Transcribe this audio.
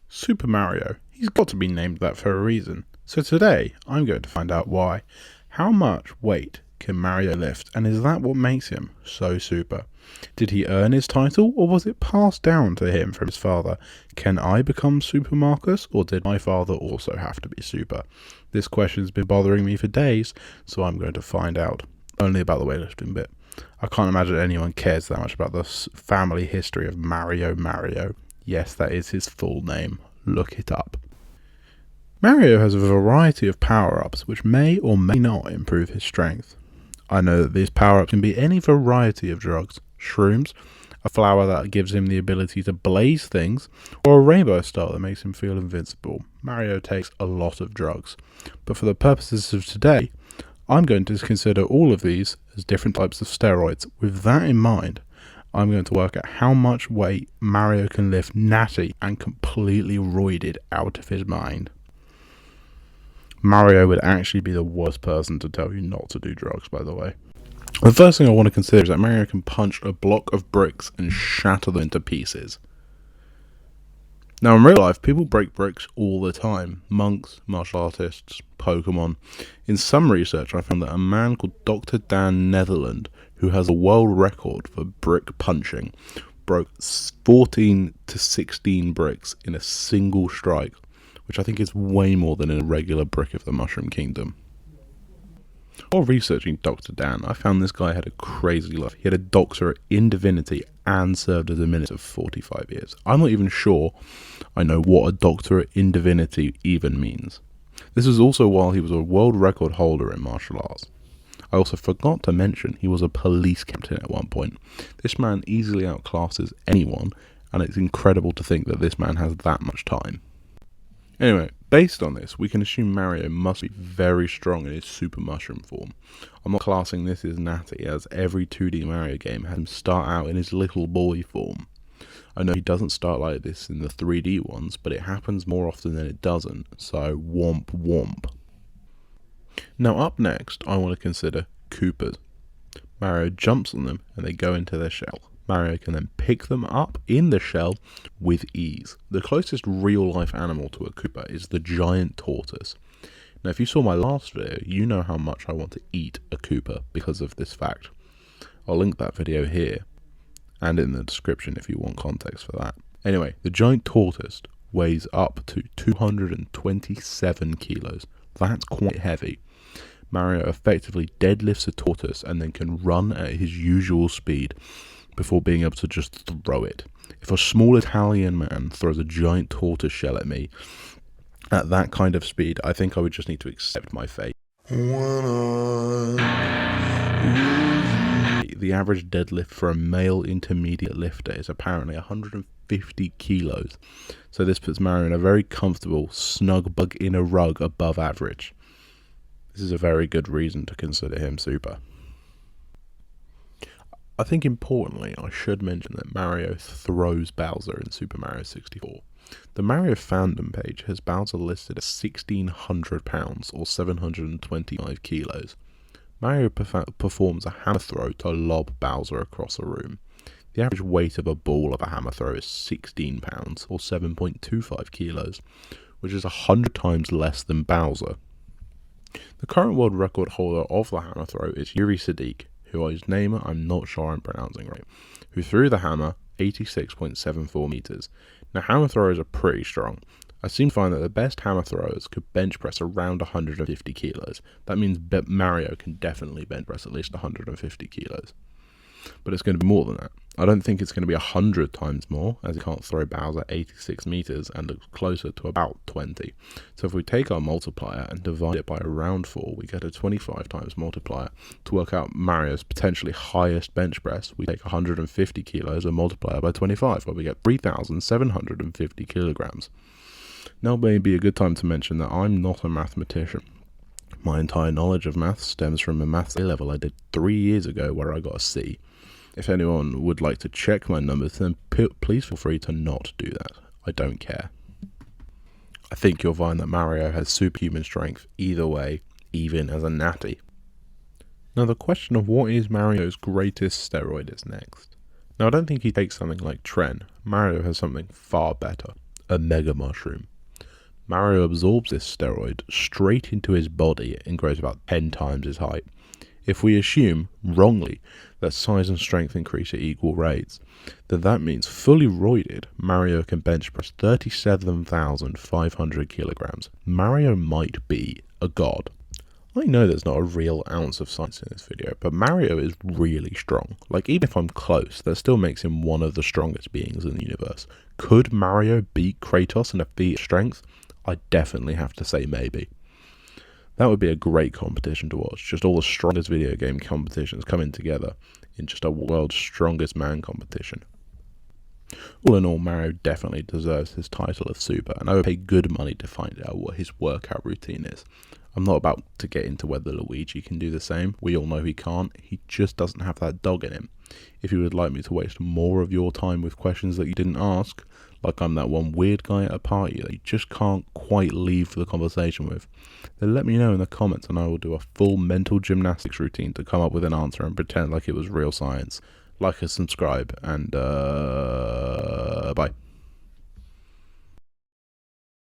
Super Mario. He's got to be named that for a reason. So today, I'm going to find out why. How much weight can Mario lift, and is that what makes him so super? Did he earn his title, or was it passed down to him from his father? Can I become Super Marcus, or did my father also have to be super? This question's been bothering me for days, so I'm going to find out. Only about the weightlifting bit. I can't imagine anyone cares that much about the family history of Mario. Yes, that is his full name. Look it up. Mario has a variety of power-ups which may or may not improve his strength. I know that these power-ups can be any variety of drugs. Shrooms, a flower that gives him the ability to blaze things, or a rainbow star that makes him feel invincible. Mario takes a lot of drugs. But for the purposes of today, I'm going to consider all of these as different types of steroids. With that in mind, I'm going to work out how much weight Mario can lift natty and completely roided out of his mind. Mario would actually be the worst person to tell you not to do drugs, by the way. The first thing I want to consider is that Mario can punch a block of bricks and shatter them into pieces. Now, in real life, people break bricks all the time. Monks, martial artists, Pokemon. In some research, I found that a man called Dr. Dan Netherland, who has a world record for brick punching, broke 14 to 16 bricks in a single strike, which I think is way more than in a regular brick of the Mushroom Kingdom. While researching Dr. Dan, I found this guy had a crazy life. He had a doctorate in divinity and served as a minister for 45 years. I'm not even sure I know what a doctorate in divinity even means. This was also while he was a world record holder in martial arts. I also forgot to mention he was a police captain at one point. This man easily outclasses anyone, and it's incredible to think that this man has that much time. Anyway, based on this, we can assume Mario must be very strong in his Super Mushroom form. I'm not classing this as natty, as every 2D Mario game has him start out in his little boy form. I know he doesn't start like this in the 3D ones, but it happens more often than it doesn't, so womp womp. Now up next, I want to consider Koopas. Mario jumps on them and they go into their shell. Mario can then pick them up in the shell with ease. The closest real-life animal to a Koopa is the giant tortoise. Now, if you saw my last video, you know how much I want to eat a Koopa because of this fact. I'll link that video here, and in the description if you want context for that. Anyway, the giant tortoise weighs up to 227 kilos. That's quite heavy. Mario effectively deadlifts a tortoise and then can run at his usual speed before being able to just throw it. If a small Italian man throws a giant tortoise shell at me at that kind of speed, I think I would just need to accept my fate. The average deadlift for a male intermediate lifter is apparently 150 kilos, so this puts Mario in a very comfortable, snug bug in a rug above average. This is a very good reason to consider him super. I think importantly, I should mention that Mario throws Bowser in Super Mario 64. The Mario fandom page has Bowser listed at 1,600 pounds or 725 kilos. Mario performs a hammer throw to lob Bowser across a room. The average weight of a ball of a hammer throw is 16 pounds or 7.25 kilos, which is 100 times less than Bowser. The current world record holder of the hammer throw is Yuri Sadiq, whose name I'm not sure I'm pronouncing right, who threw the hammer 86.74 meters. Now, hammer throwers are pretty strong. I seem to find that the best hammer throwers could bench press around 150 kilos. That means Mario can definitely bench press at least 150 kilos. But it's going to be more than that. I don't think it's going to be 100 times more, as he can't throw Bowser 86 meters and looks closer to about 20. So if we take our multiplier and divide it by around 4, we get a 25 times multiplier. To work out Mario's potentially highest bench press, we take 150 kilos and multiply it by 25, where we get 3,750 kilograms. Now may be a good time to mention that I'm not a mathematician. My entire knowledge of maths stems from a maths A-level I did 3 years ago where I got a C. If anyone would like to check my numbers, then please feel free to not do that. I don't care. I think you'll find that Mario has superhuman strength either way, even as a natty. Now the question of what is Mario's greatest steroid is next. Now I don't think he takes something like Tren. Mario has something far better. A Mega Mushroom. Mario absorbs this steroid straight into his body and grows about 10 times his height. If we assume, wrongly, that size and strength increase at equal rates, then that means fully roided, Mario can bench press 37,500 kilograms. Mario might be a god. I know there's not a real ounce of science in this video, but Mario is really strong. Like, even if I'm close, that still makes him one of the strongest beings in the universe. Could Mario beat Kratos in a feat of strength? I definitely have to say maybe. That would be a great competition to watch. Just all the strongest video game competitions coming together in just a world's strongest man competition. All in all, Mario definitely deserves his title of Super, and I would pay good money to find out what his workout routine is. I'm not about to get into whether Luigi can do the same. We all know he can't. He just doesn't have that dog in him. If you would like me to waste more of your time with questions that you didn't ask, like I'm that one weird guy at a party that you just can't quite leave the conversation with, then let me know in the comments and I will do a full mental gymnastics routine to come up with an answer and pretend like it was real science. Like and subscribe, and